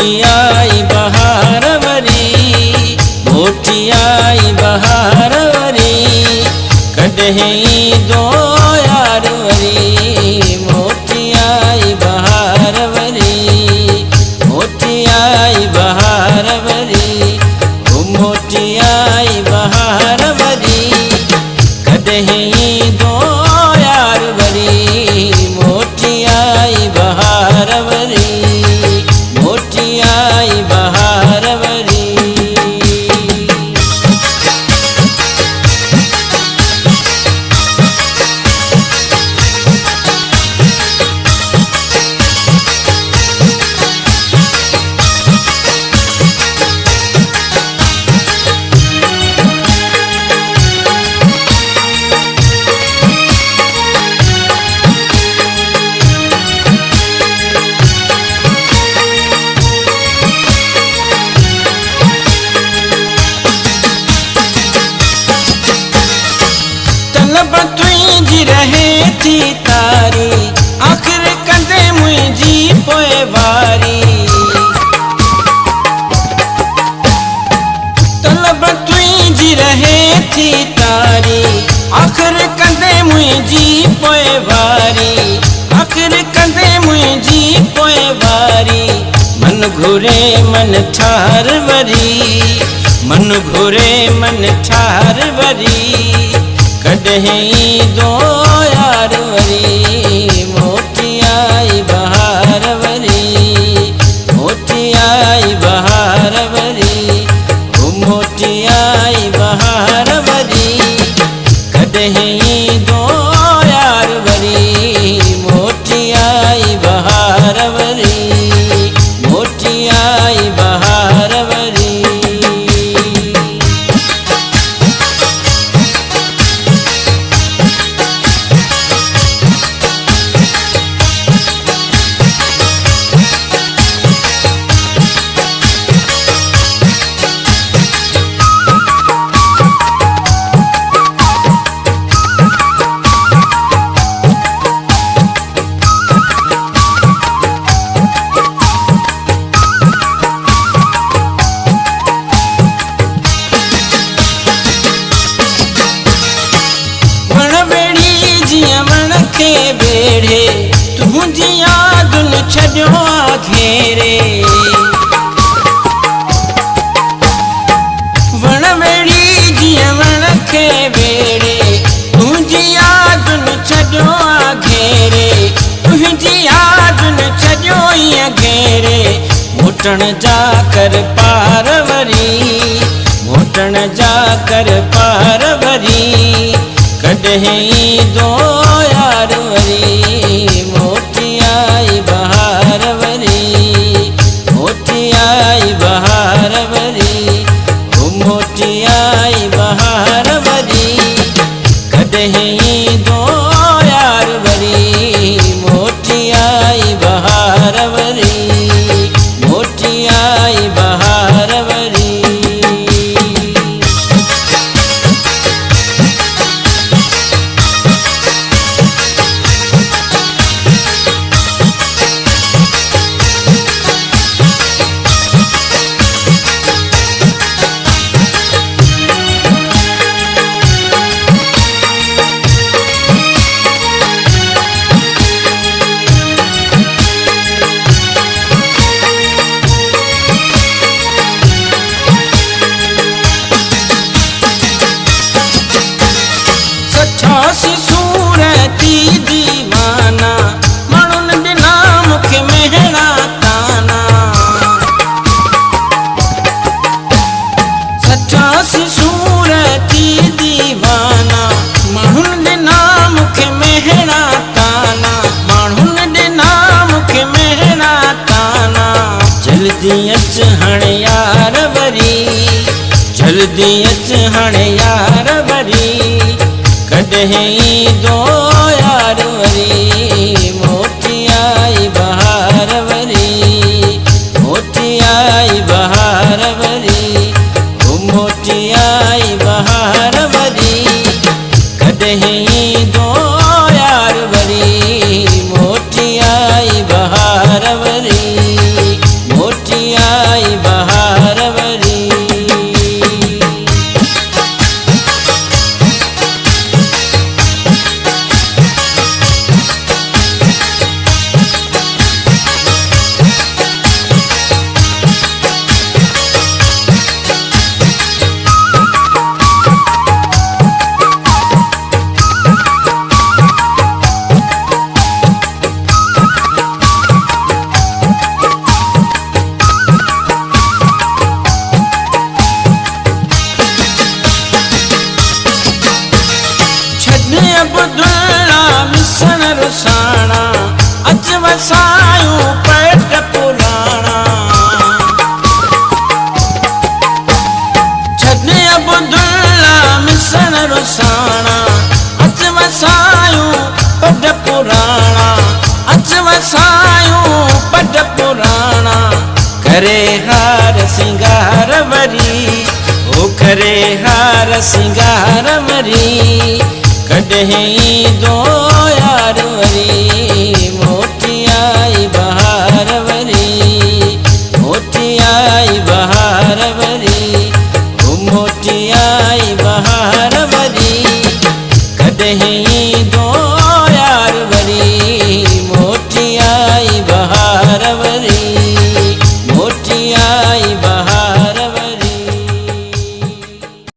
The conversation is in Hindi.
आई बहार वरी, आई बहार वरी, कॾहिं दो यार वरी, आई बहार वरी, आई बहार वरी, आई बहार वरी, कॾहिं दो यार वरी, आई बहार वरी, आई बहार वरी। रहे थी तारी आखिर कंदे मुझी पोएवारी, तलब तुझी रहे थी तारी आखिर कंदे मुझी पोएवारी, आखिर कंदे मुझी पोएवारी। मन घुरे मन ठार वरी, मन घुरे मन ठार वरी, कॾहिं दो यार वरी, आई बहार वरी, आई बहार वरी, आई बहार वरी, कॾहिं दो यार वरी, आई बहार वरी, आई बहार वरी। बेड़े तुझी यादुन छॾियो आ घेरे, वण वेड़ी जीअं वण खे बेड़े, तुझी यादुन छॾियो आ घेरे, तुझी यादुन छॾियो ईअं घेरे। मोटण जा कर पार वरी, मोटण जा कर पार वरी, कॾहिं दो यार वरी, आई बहार वरी, आई बहार वरी, आई बहार वरी, कॾहिं दो यार वरी, आई बहार वरी, आई बहार वरी। सूरती दीवाना माण्हुनि ॾिना मूंखे मेहणा ताना, सचासी सूरती दीवाना माण्हुनि ॾिना मूंखे मेहणा ताना, माण्हुनि ॾिना मूंखे मेहणा ताना। जल्दी अच हाणे यार वरी, जल्दी अच हाणे यार वरी, कॾहिं दो यार वरी, आई बहार वरी, आई बहार वरी, आई बहार वरी, कॾहिं दो यार वरी, आई बहार वरी, करे हार सिंगार वरी ओ करे हार सिंगार वरी कॾहिं दो यार वरी मोटी आई बहार वरी मोटी आई बहार वरी ओ मोटी आई बहार वरी कॾहिं